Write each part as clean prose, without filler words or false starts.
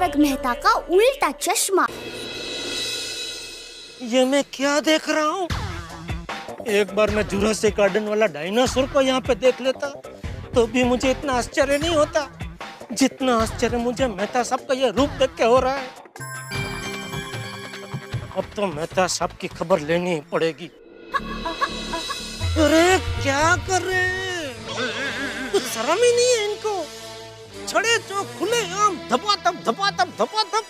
तारक मेहता का उल्टा चश्मा। ये मैं क्या देख रहा हूँ? एक बार मैं जुरासिक गार्डन वाला डायनासोर को यहाँ पे देख लेता तो भी मुझे इतना आश्चर्य नहीं होता जितना आश्चर्य मुझे मेहता साहब का ये रूप देख के हो रहा है। अब तो मेहता साहब की खबर लेनी ही पड़ेगी। अरे क्या कर रहे हैं? कुछ शर्म ही नहीं है इनको। छड़े चौक खुले आम धपाधप धपाधप धपाधप।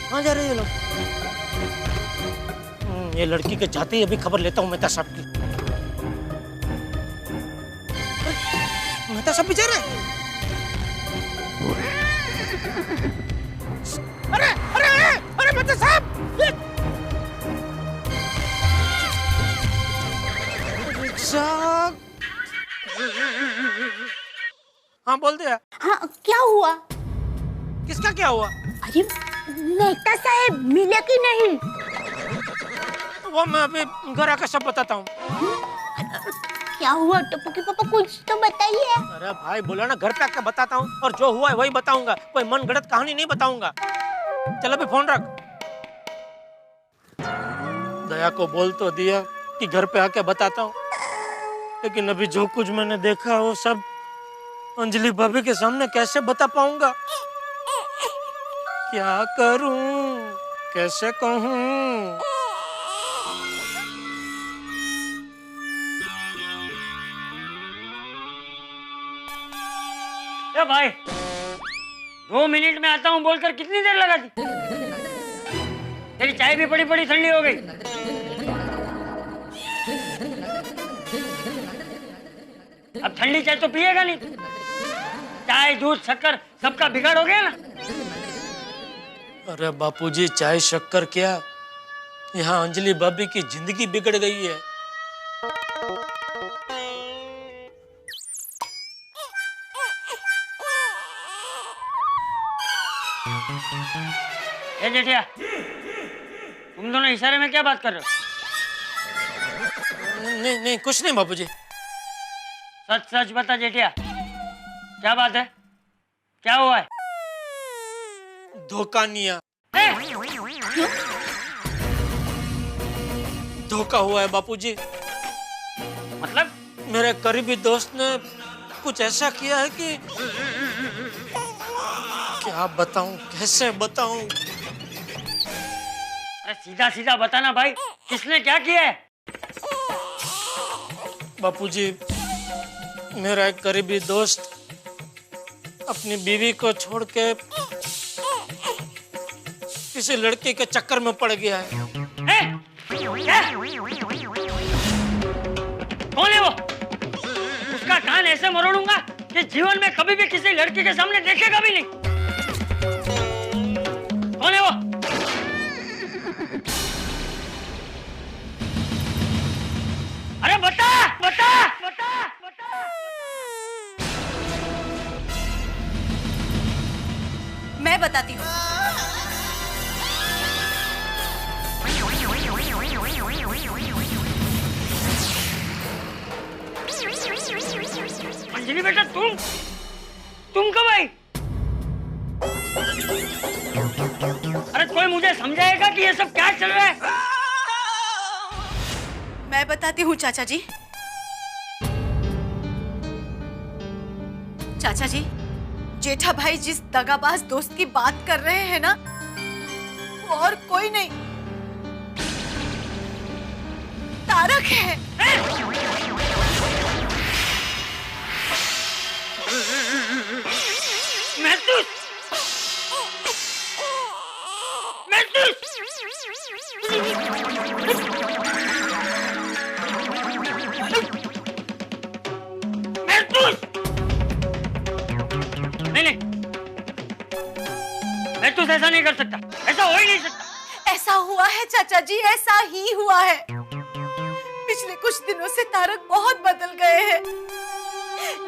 कहाँ जा रहे हैं ये लोग? ये लड़की के जाते ही अभी खबर लेता हूँ मेहता साहब की। मेहता साहब भी जा रहे हैं? अरे अरे अरे मेहता साहब! हाँ बोल दिया। हाँ क्या हुआ? किसका क्या हुआ? अरे मेहता साहब मिले कि नहीं? वो मैं अभी घर आकर सब बताता हूँ। क्या हुआ टप्पू के पापा, कुछ तो बताइए। अरे भाई बोला ना घर पे आकर बताता हूँ और जो हुआ है वही बताऊंगा, कोई मन गढ़ंत कहानी नहीं बताऊंगा। चल अभी फोन रख। दया को बोल तो दिया कि घर पे आके बताता हूँ, लेकिन अभी जो कुछ मैंने देखा वो सब अंजलि भाभी के सामने कैसे बता पाऊंगा? क्या करूं, कैसे कहूं? ए भाई 2 मिनट में आता हूँ बोलकर कितनी देर लगा दी? तेरी चाय भी बड़ी बड़ी ठंडी हो गई। अब ठंडी चाय तो पिएगा नहीं। चाय दूध शक्कर सबका बिगाड़ हो गया ना। अरे बापूजी चाय शक्कर क्या, यहाँ अंजलि भाभी की जिंदगी बिगड़ गई है। ए जेठिया, तुम दोनों इशारे में क्या बात कर रहे हो? नहीं नहीं कुछ नहीं बापूजी। सच सच बता जेठिया, क्या बात है? क्या हुआ है? धोखा निया, धोखा हुआ है बापूजी। मतलब? मेरे करीबी दोस्त ने कुछ ऐसा किया है कि क्या बताऊं, कैसे बताऊं? अरे सीधा सीधा बताना भाई, किसने क्या किया है? बापूजी मेरा एक करीबी दोस्त अपनी बीवी को छोड़ के किसी लड़के के चक्कर में पड़ गया है। क्या? कौन है वो? उसका कान ऐसे मरोड़ूंगा कि जीवन में कभी भी किसी लड़की के सामने देखेगा भी नहीं। कौन है वो? अरे बता बता बता बता। मैं बताती हूँ। अंजलि बेटा तुम कब आई? अरे कोई मुझे समझाएगा कि ये सब क्या चल रहा है? मैं बताती हूँ चाचा जी। चाचा जी, जेठा भाई जिस दगाबाज दोस्त की बात कर रहे हैं ना, वो और कोई नहीं, तारक है। नहीं, मैं तो ऐसा नहीं कर सकता, ऐसा हो ही नहीं सकता। ऐसा हुआ है चाचा जी, ऐसा ही हुआ है। पिछले कुछ दिनों से तारक बहुत बदल गए हैं।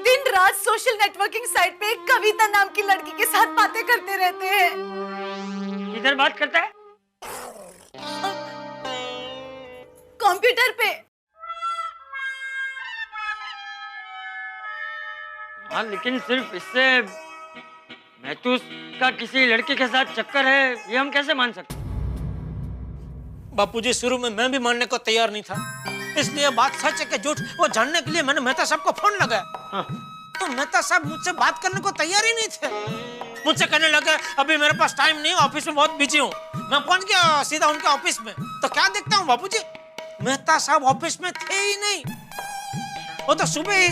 दिन रात सोशल नेटवर्किंग साइट पे एक कविता नाम की लड़की के साथ बातें करते रहते हैं। किधर बात करता है? कंप्यूटर पे। हाँ, लेकिन सिर्फ इससे महतूस का किसी लड़के के साथ चक्कर है, ये हम कैसे मान सकते? बापूजी, शुरू में मैं भी मानने को तैयार नहीं था, इसलिए बात सच है कि झूठ वो जानने के लिए मैंने मेहता साहब को फोन लगाया। हाँ। तो मेहता साहब मुझसे बात करने को तैयार ही नहीं थे। मुझसे कहने लगे अभी मेरे पास टाइम नहीं, ऑफिस में बहुत बिजी हूँ। मैं पहुंच गया सीधा उनके ऑफिस में, तो क्या देखता हूँ बापूजी, मेहता साहब ऑफिस में थे ही नहीं। वो तो सुबह ही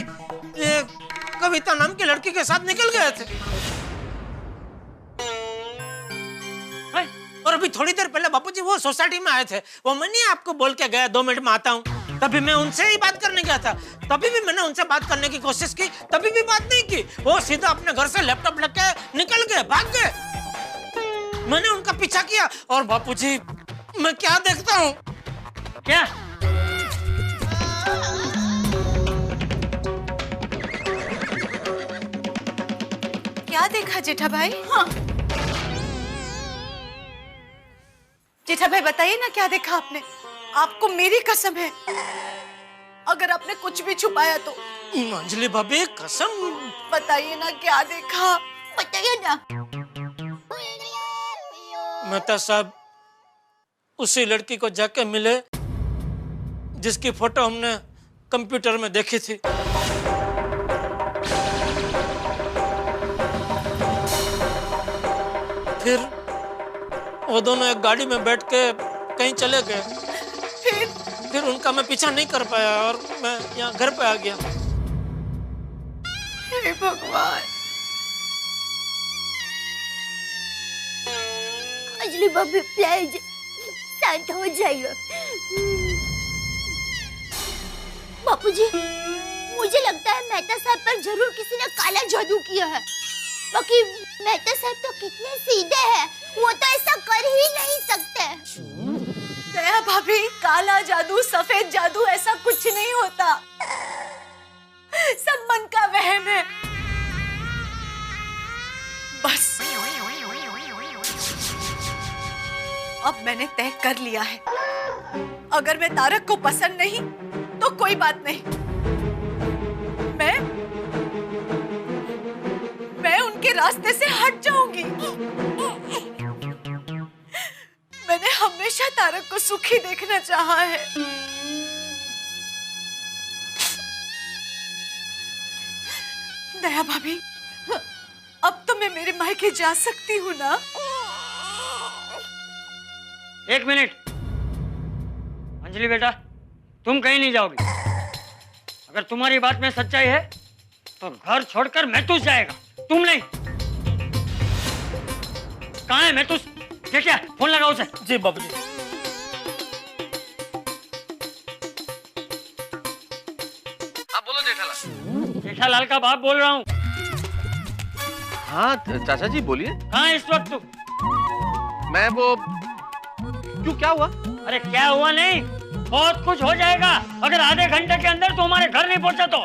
कविता नाम की लड़की के साथ निकल गए थे। और अभी थोड़ी देर पहले बापूजी वो सोसाइटी में आए थे, वो मैं नहीं आपको बोल के गया 2 मिनट में आता हूँ, तभी मैं उनसे ही बात करने गया था। तभी भी मैंने उनसे बात करने की कोशिश की, तभी भी बात नहीं की। वो सीधा अपने घर से लैपटॉप लेके निकल गए, भाग गए। मैंने उनका पीछा किया और बापूजी मैं क्या देखता हूँ? क्या? क्या देखा जेठा भाई? हाँ। जेठा भाई बताइए ना, क्या देखा आपने? आपको मेरी कसम है, अगर आपने कुछ भी छुपाया तो। अंजलि भाभी कसम बताइए ना क्या देखा, बताइए ना। मेहता साहब उसी लड़की को जाके मिले जिसकी फोटो हमने कंप्यूटर में देखी थी। फिर वो दोनों एक गाड़ी में बैठ के कहीं चले गए। फिर उनका मैं पीछा नहीं कर पाया और मैं यहाँ घर पे आ गया। हे भगवान। अंजलि भाभी प्लीज शांत हो जाइए। बापूजी, मुझे लगता है मेहता साहब पर जरूर किसी ने काला जादू किया है। बाकी मेहता साहब तो कितने सीधे हैं, वो तो ऐसा कर ही नहीं सकते। दया भाभी, काला जादू सफेद जादू ऐसा कुछ नहीं होता, सब मन का वहम है। बस अब मैंने तय कर लिया है, अगर मैं तारक को पसंद नहीं तो कोई बात नहीं, मैं उनके रास्ते से हट जाऊंगी। मैंने हमेशा तारक को सुखी देखना चाहा है। दया भाभी, अब तो मैं मेरे मायके जा सकती हूँ ना? 1 मिनट। अंजलि बेटा, तुम कहीं नहीं जाओगी। अगर तुम्हारी बात में सच्चाई है तो घर छोड़कर महतूस जाएगा, तुम नहीं। कहाँ है महतूस? क्या फोन लगाओ उसे। जी बाबूजी। आप बोलो जेठालाल। जेठालाल का बाप बोल रहा हूँ। हाँ चाचा जी बोलिए। कहाँ है इस वक्त तू? मैं वो क्यों, क्या हुआ? अरे क्या हुआ नहीं, बहुत कुछ हो जाएगा अगर आधे घंटे के अंदर तू हमारे घर नहीं पहुंचा तो।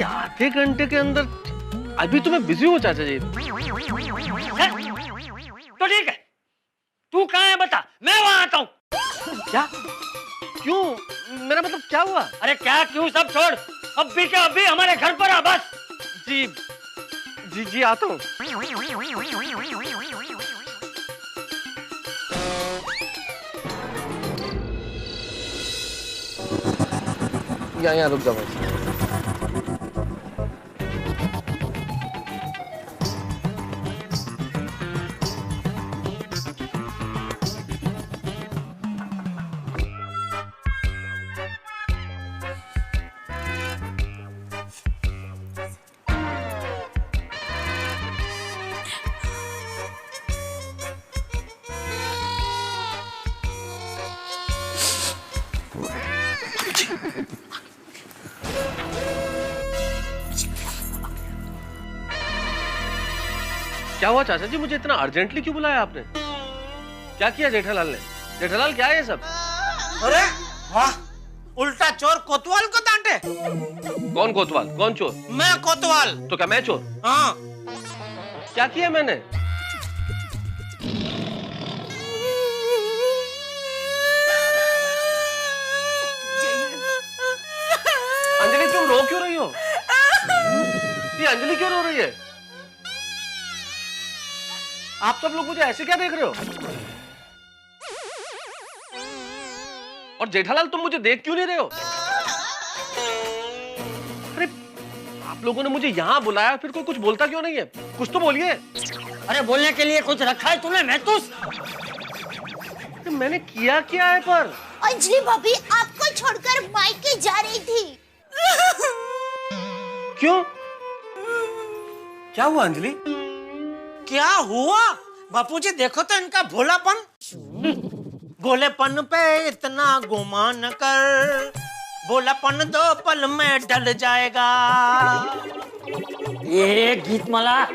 आधे घंटे के अंदर? अभी तो मैं बिजी हूँ चाचा जी। तो ठीक है, तू कहाँ है बता, मैं वहां आता हूँ। क्या? क्यों? मेरा मतलब क्या हुआ? अरे क्या क्यों सब छोड़, अभी के अभी हमारे घर पर आ बस। जी जी जी आता हूँ। यहाँ रुक जाओ। क्या हुआ चाचा जी, मुझे इतना अर्जेंटली क्यों बुलाया आपने? क्या किया जेठालाल ने? जेठालाल क्या है ये सब? अरे वाह, उल्टा चोर कोतवाल को डांटे। कौन कोतवाल, कौन चोर? मैं कोतवाल। तो क्या मैं चोर? हाँ। क्या किया मैंने? अंजलि तुम रो क्यों रही हो? अंजलि क्यों रो रही है? आप सब लोग मुझे ऐसे क्या देख रहे हो? और जेठालाल तुम मुझे देख क्यों नहीं रहे हो? अरे आप लोगों ने मुझे यहां बुलाया, फिर कोई कुछ बोलता क्यों नहीं है? कुछ तो बोलिए। अरे बोलने के लिए कुछ रखा है तूने महतूस? मैंने किया क्या है पर? अंजलि भाभी आपको छोड़कर मायके जा रही थी। क्यों? क्या हुआ अंजलि? क्या हुआ? बापूजी देखो तो इनका भोलापन। भोलेपन पे इतना गुमान कर, भोलापन 2 पल में ढल जाएगा। ये गीतमाला।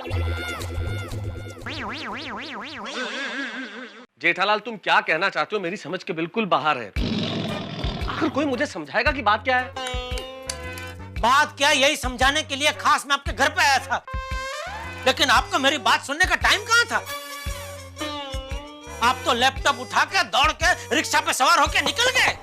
जेठालाल तुम क्या कहना चाहते हो मेरी समझ के बिल्कुल बाहर है। आखिर कोई मुझे समझाएगा कि बात क्या है? बात क्या, यही समझाने के लिए खास मैं आपके घर पे आया था, लेकिन आपको मेरी बात सुनने का टाइम कहाँ था? आप तो लैपटॉप उठा के दौड़ के रिक्शा पे सवार होके निकल गए।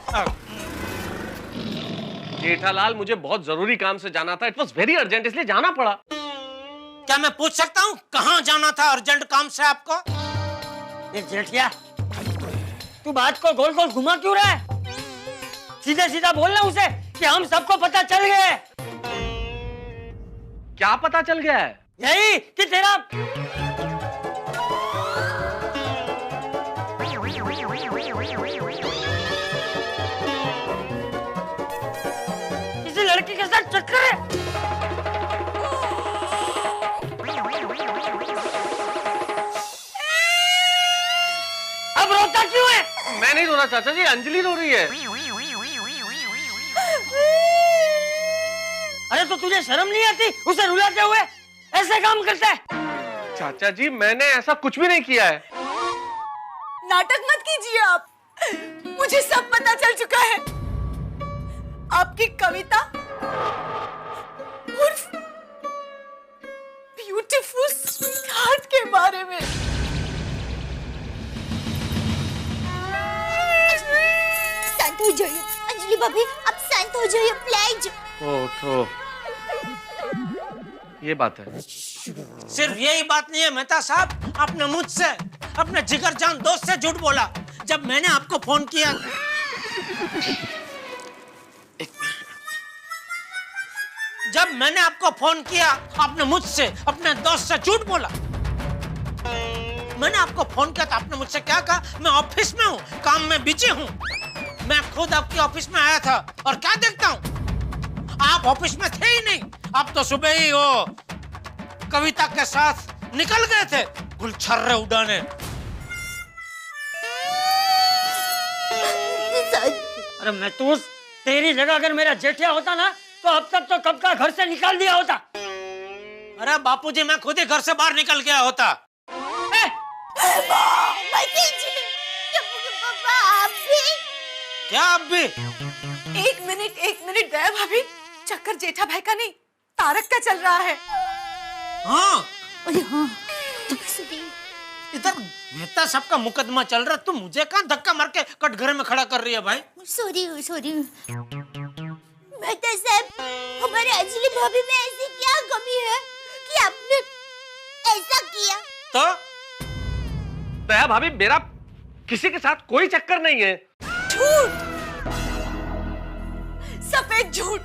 जेठालाल मुझे बहुत जरूरी काम से जाना था, इट वॉज वेरी अर्जेंट, इसलिए जाना पड़ा। क्या मैं पूछ सकता हूँ कहाँ जाना था अर्जेंट काम से आपको? ये जेठिया, तू बात को गोल गोल घुमा क्यों रहा है? सीधा सीधा बोलना उसे कि हम सबको पता चल गया है। क्या पता चल गया है? यही कि तेरा किसी लड़की के साथ चक्कर है। अब रोता क्यों है? मैं नहीं रो रहा चाचा जी, अंजलि रो रही है। अरे तो तुझे शर्म नहीं आती उसे रुलाते हुए? ऐसे काम करता है? चाचा जी मैंने ऐसा कुछ भी नहीं किया है। नाटक मत कीजिए आप, मुझे सब पता चल चुका है। आपकी कविता उर्फ ब्यूटीफुल स्वीटहार्ट के बारे में। शांत हो जाइए अंजलि भाभी, आप शांत हो जाइए प्लीज। तो ये बात है। सिर्फ यही बात नहीं है मेहता साहब, आपने मुझसे अपने जिगर जान दोस्त से झूठ बोला। जब मैंने आपको फोन किया, आपने मुझसे अपने दोस्त से झूठ बोला। मैंने आपको फोन किया तो आपने मुझसे क्या कहा? मैं ऑफिस में हूँ, काम में बिजी हूँ। मैं खुद आपके ऑफिस में आया था और क्या देखता हूँ, आप ऑफिस में थे ही नहीं। आप तो सुबह ही वो कविता के साथ निकल गए थे गुलछर्रे उड़ाने। अरे महतूस, तेरी जगह अगर मेरा जेठिया होता ना तो अब तक तो कब का घर से निकाल दिया होता। अरे बापूजी मैं खुद ही घर से बाहर निकल गया होता। क्या आप भी? एक मिनट दया भाभी, चक्कर जेठा भाई का नहीं तारक का चल रहा है। हाँ अरे हाँ, इधर मेहता साहब का मुकदमा चल रहा, तुम मुझे कहाँ धक्का मार के कटघरे में खड़ा कर रही है भाई? सॉरी मेहता साहब, हमारे अंजलि भाभी में ऐसी क्या कमी है कि आपने ऐसा किया? तो दया भाभी मेरा किसी के साथ कोई चक्कर नहीं है। झूठ, सफेद झूठ।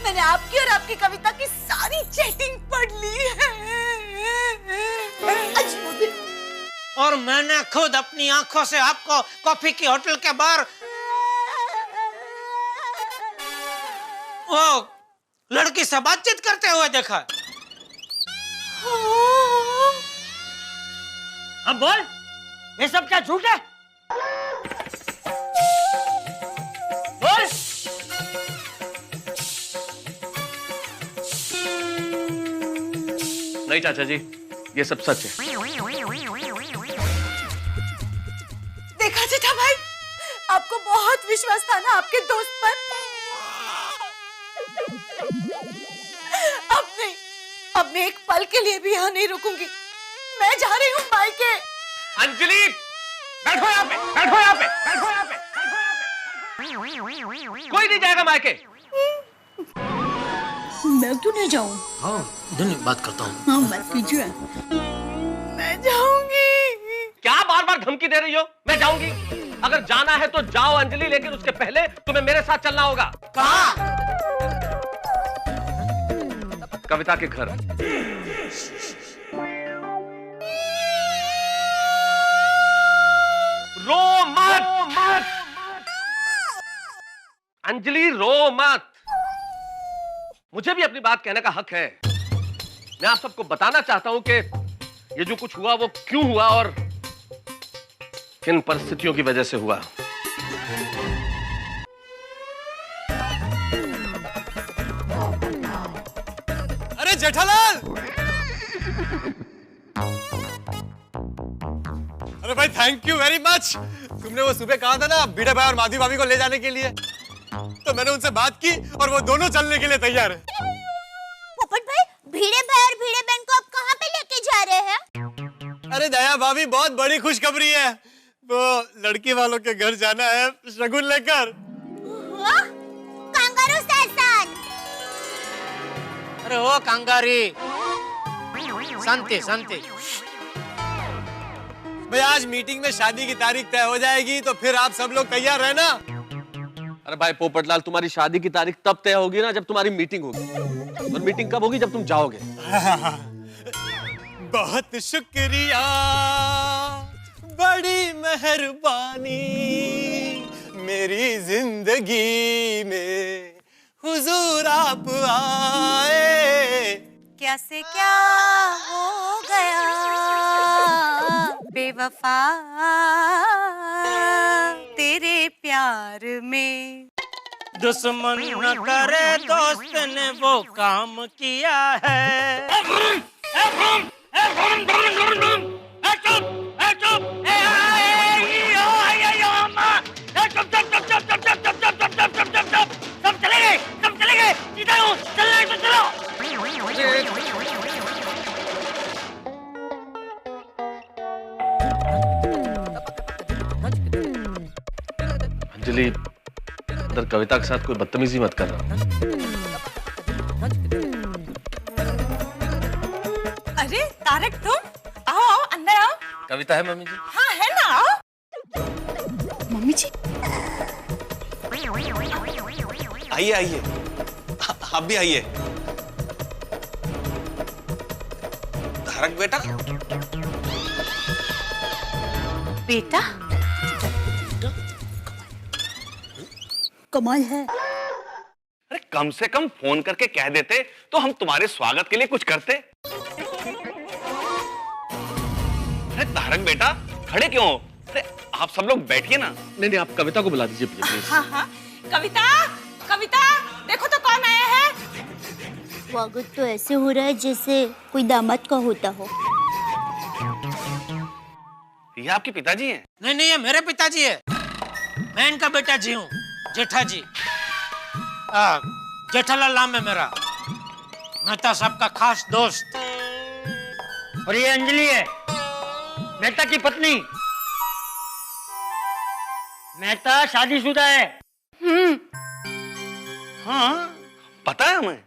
मैंने आपकी और आपकी कविता की सारी चैटिंग पढ़ ली है। और मैंने खुद अपनी आंखों से आपको कॉफी की होटल के बाहर वो लड़की से बातचीत करते हुए देखा। अब बोल, ये सब क्या झूठ है? बोल। नहीं चाचा जी, ये सब सच है। देखा जेठा भाई, आपको बहुत विश्वास था ना आपके दोस्त पर। अब मैं एक पल के लिए भी यहाँ नहीं रुकूंगी। मैं जा रही हूँ मायके। अंजलि बैठो यहाँ पे, बैठो यहाँ पे, बैठो यहाँ पे, कोई नहीं जाएगा मायके। मैं क्यों नहीं जाऊँ? हाँ नहीं बात करता हूँ। हाँ मत कीजिए। मैं जाऊंगी। क्या बार बार धमकी दे रही हो? मैं जाऊंगी। अगर जाना है तो जाओ अंजलि, लेकिन उसके पहले तुम्हें मेरे साथ चलना होगा। कहाँ? कविता के घर। रो मत। अंजलि रो मत। मुझे भी अपनी बात कहने का हक है। मैं आप सबको बताना चाहता हूं कि ये जो कुछ हुआ वो क्यों हुआ और किन परिस्थितियों की वजह से हुआ। अरे जेठालाल! अरे भाई थैंक यू वेरी मच। तुमने वो सुबह कहा था ना भिड़े भाई और माधवी भाभी को ले जाने के लिए, तो मैंने उनसे बात की और वो दोनों चलने के लिए तैयार है। पोपट भाई, भिड़े भाई और भिड़े बहन को आप कहाँ पे लेके जा रहे हैं? अरे दया भाभी बहुत बड़ी खुशखबरी है। वो लड़की वालों के घर जाना है शगुन लेकर। कांगारू सासन। अरे ओ कांगारी, शांति शांति। भाई आज मीटिंग में शादी की तारीख तय हो जाएगी, तो फिर आप सब लोग तैयार रहना। अरे भाई पोपटलाल, तुम्हारी शादी की तारीख तब तय होगी ना जब तुम्हारी मीटिंग होगी। और मीटिंग कब होगी? जब तुम जाओगे। बहुत शुक्रिया, बड़ी मेहरबानी, मेरी जिंदगी में हुजूर आप आए। क्या से क्या हो गया बेवफा तेरे प्यार में। दुश्मन न करे दोस्त ने वो काम किया है। अंजलि, इधर कविता के साथ कोई बदतमीजी मत करना। अरे तारक, तुम आओ आओ अंदर आओ। कविता है मम्मी जी? हाँ है ना, आओ। मम्मी जी आइए आइए, आप भी आइए। तारक बेटा। बेटा कमाल है। अरे कम से कम फोन करके कह देते तो हम तुम्हारे स्वागत के लिए कुछ करते। अरे तारक बेटा खड़े क्यों हो? अरे आप सब लोग बैठिए ना। नहीं, आप कविता को बुला दीजिए प्लीज। हाँ हाँ, कविता कविता देखो तो कौन आया है। स्वागत तो ऐसे हो रहा है जैसे कोई दामाद का होता हो। ये आपके पिताजी हैं? नहीं नहीं, ये मेरे पिताजी है। मैं इनका बेटा जी हूँ, जेठा जी। जेठालाल नाम है मेरा, मेहता साहब का खास दोस्त। और ये अंजलि है, मेहता की पत्नी। मेहता शादीशुदा है। हाँ पता है हमें।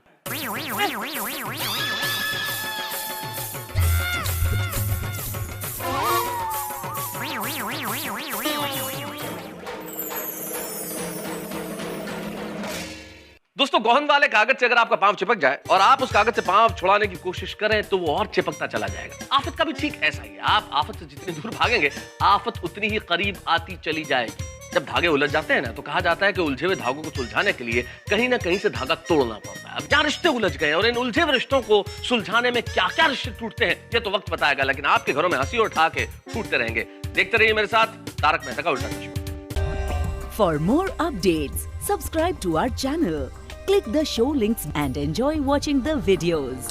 दोस्तों, गोहन वाले कागज से अगर आपका पांव चिपक जाए और आप उस कागज से पांव छुड़ाने की कोशिश करें तो वो और चिपकता चला जाएगा। आफत का भी ठीक ऐसा ही है। आप आफत से जितनी दूर भागेंगे, आफत उतनी ही करीब आती चली जाएगी। जब धागे उलझ जाते हैं ना, तो कहा जाता है कि उलझे हुए धागों को सुलझाने के लिए कहीं ना कहीं से धागा तोड़ना पड़ता है। अब जहाँ रिश्ते उलझ गए और इन उलझे हुए रिश्तों को सुलझाने में क्या क्या रिश्ते टूटते हैं, ये तो वक्त बताएगा। लेकिन आपके घरों में हंसी और ठहाके फूटते रहेंगे। देखते रहिए मेरे साथ तारक मेहता का उल्टा चश्मा। For more updates, subscribe to our channel, click the show links and enjoy watching the videos.